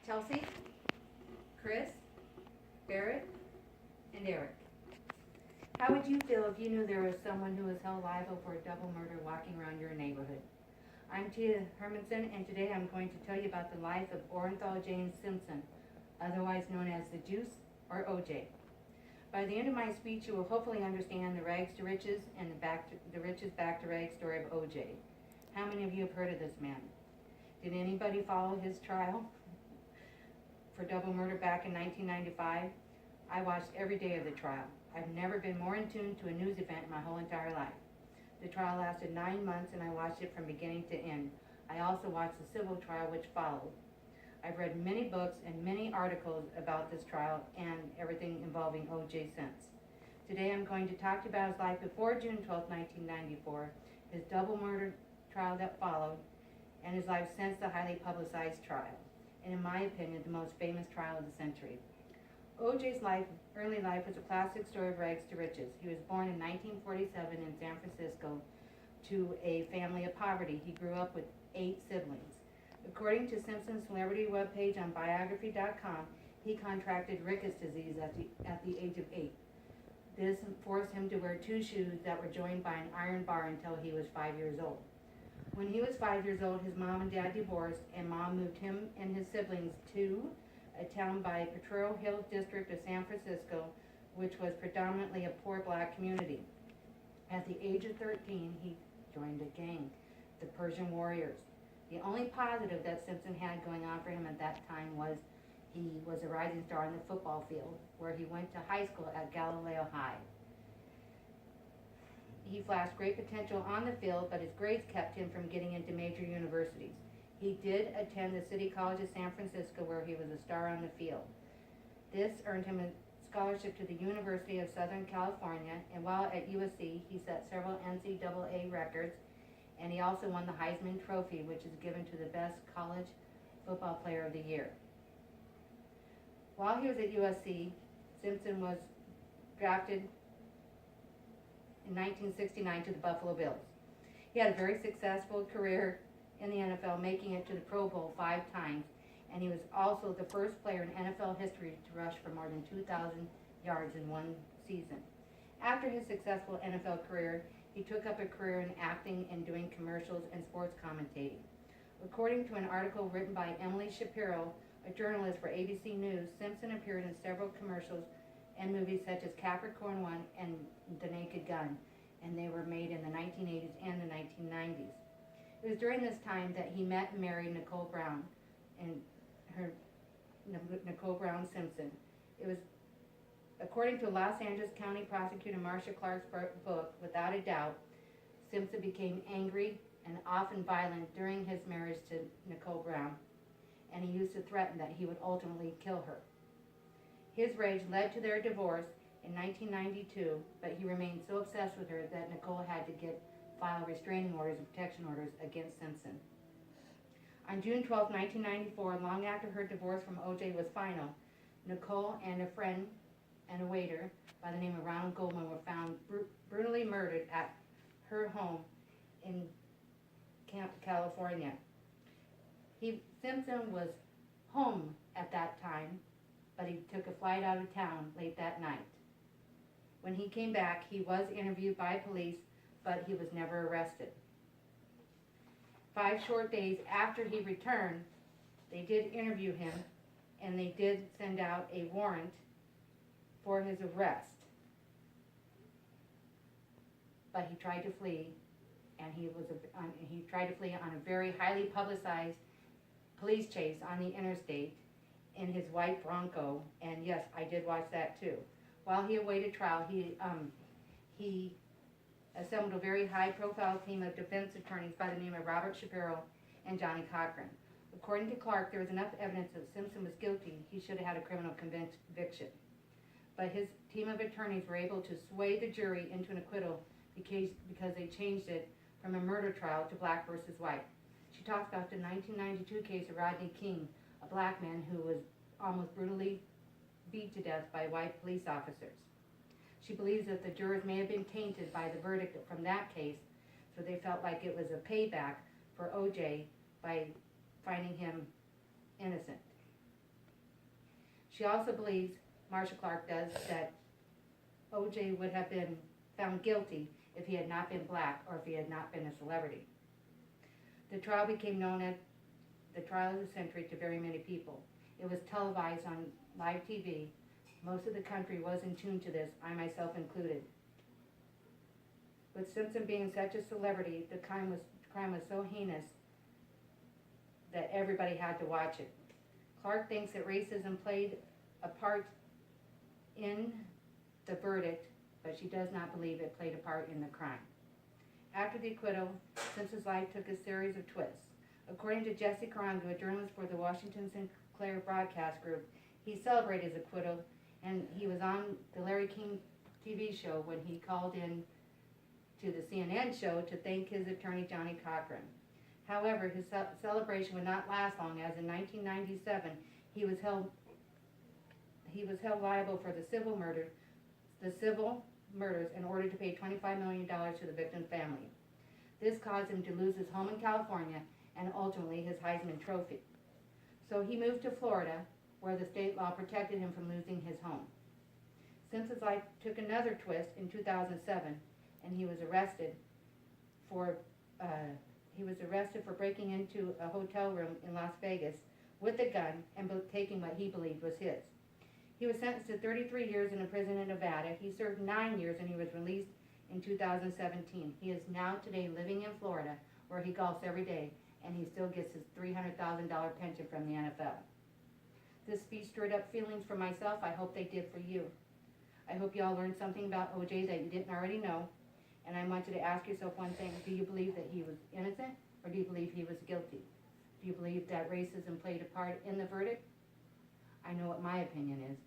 Chelsea, Chris, Barrett, and Eric. How would you feel if you knew there was someone who was held liable for a double murder walking around your neighborhood? I'm Tia Hermanson, and today I'm going to tell you about the life of Orenthal James Simpson, otherwise known as the Juice or OJ. By the end of my speech, you will hopefully understand the rags to riches and the riches back to rags story of OJ. How many of you have heard of this man? Did anybody follow his trial for double murder back in 1995? I watched every day of the trial. I've never been more in tune to a news event in my whole entire life. The trial lasted 9 months and I watched it from beginning to end. I also watched the civil trial which followed. I've read many books and many articles about this trial and everything involving O.J. since. Today I'm going to talk to you about his life before June 12, 1994, his double murder trial that followed, and his life since the highly publicized trial, and in my opinion, the most famous trial of the century. O.J.'s early life was a classic story of rags to riches. He was born in 1947 in San Francisco to a family of poverty. He grew up with 8 siblings. According to Simpson's celebrity webpage on biography.com, he contracted Ricketts disease at the age of 8. This forced him to wear 2 shoes that were joined by an iron bar until he was 5 years old. When he was 5 years old, his mom and dad divorced, and mom moved him and his siblings to a town by Potrero Hills district of San Francisco, which was predominantly a poor black community. At the age of 13, he joined a gang, the Persian Warriors. The only positive that Simpson had going on for him at that time was he was a rising star on the football field, where he went to high school at Galileo High. He flashed great potential on the field, but his grades kept him from getting into major universities. He did attend the City College of San Francisco, where he was a star on the field. This earned him a scholarship to the University of Southern California, and while at USC, he set several NCAA records, and he also won the Heisman Trophy, which is given to the best college football player of the year. While he was at USC, Simpson was drafted in 1969 to the Buffalo Bills. He had a very successful career in the NFL, making it to the Pro Bowl 5 times, and he was also the first player in NFL history to rush for more than 2,000 yards in one season. After his successful NFL career, he took up a career in acting and doing commercials and sports commentating. According to an article written by Emily Shapiro, a journalist for ABC News, Simpson appeared in several commercials and movies such as Capricorn One and The Naked Gun, and they were made in the 1980s and the 1990s. It was during this time that he met and married Nicole Brown Simpson. It was, according to Los Angeles County Prosecutor Marcia Clark's book, without a doubt, Simpson became angry and often violent during his marriage to Nicole Brown, and he used to threaten that he would ultimately kill her. His rage led to their divorce in 1992, but he remained so obsessed with her that Nicole had to file restraining orders and protection orders against Simpson. On June 12, 1994, long after her divorce from O.J. was final, Nicole and a friend and a waiter by the name of Ronald Goldman were found brutally murdered at her home in California. Simpson was home at that time, but he took a flight out of town late that night. When he came back, he was interviewed by police, but he was never arrested. 5 short days after he returned, they did interview him, and they did send out a warrant for his arrest. But he tried to flee, and he tried to flee on a very highly publicized police chase on the interstate in his white Bronco, and yes, I did watch that too. While he awaited trial, he assembled a very high-profile team of defense attorneys by the name of Robert Shapiro and Johnny Cochran. According to Clark, there was enough evidence that Simpson was guilty. He should have had a criminal conviction. But his team of attorneys were able to sway the jury into an acquittal because they changed it from a murder trial to black versus white. She talks about the 1992 case of Rodney King, a black man who was almost brutally beat to death by white police officers. She believes that the jurors may have been tainted by the verdict from that case, so they felt like it was a payback for O.J. by finding him innocent. She also believes, Marcia Clark does, that O.J. would have been found guilty if he had not been black or if he had not been a celebrity. The trial became known as the trial of the century to very many people. It was televised on live TV. Most of the country was in tune to this, I myself included. With Simpson being such a celebrity, the crime was so heinous that everybody had to watch it. Clark thinks that racism played a part in the verdict, but she does not believe it played a part in the crime. After the acquittal, Simpson's life took a series of twists. According to Jesse Carango, a journalist for the Washington Sinclair Broadcast Group, he celebrated his acquittal, and he was on the Larry King TV show when he called in to the CNN show to thank his attorney, Johnny Cochran. However, his celebration would not last long, as in 1997, he was held liable for the civil murders in order to pay $25 million to the victim's family. This caused him to lose his home in California and ultimately his Heisman Trophy. So he moved to Florida, where the state law protected him from losing his home. Simpson's life took another twist in 2007, and he was arrested for breaking into a hotel room in Las Vegas with a gun and taking what he believed was his. He was sentenced to 33 years in a prison in Nevada. He served 9 years and he was released in 2017. He is now today living in Florida, where he golfs every day, and he still gets his $300,000 pension from the NFL. This speech stirred up feelings for myself. I hope they did for you. I hope you all learned something about O.J. that you didn't already know. And I want you to ask yourself one thing. Do you believe that he was innocent, or do you believe he was guilty? Do you believe that racism played a part in the verdict? I know what my opinion is.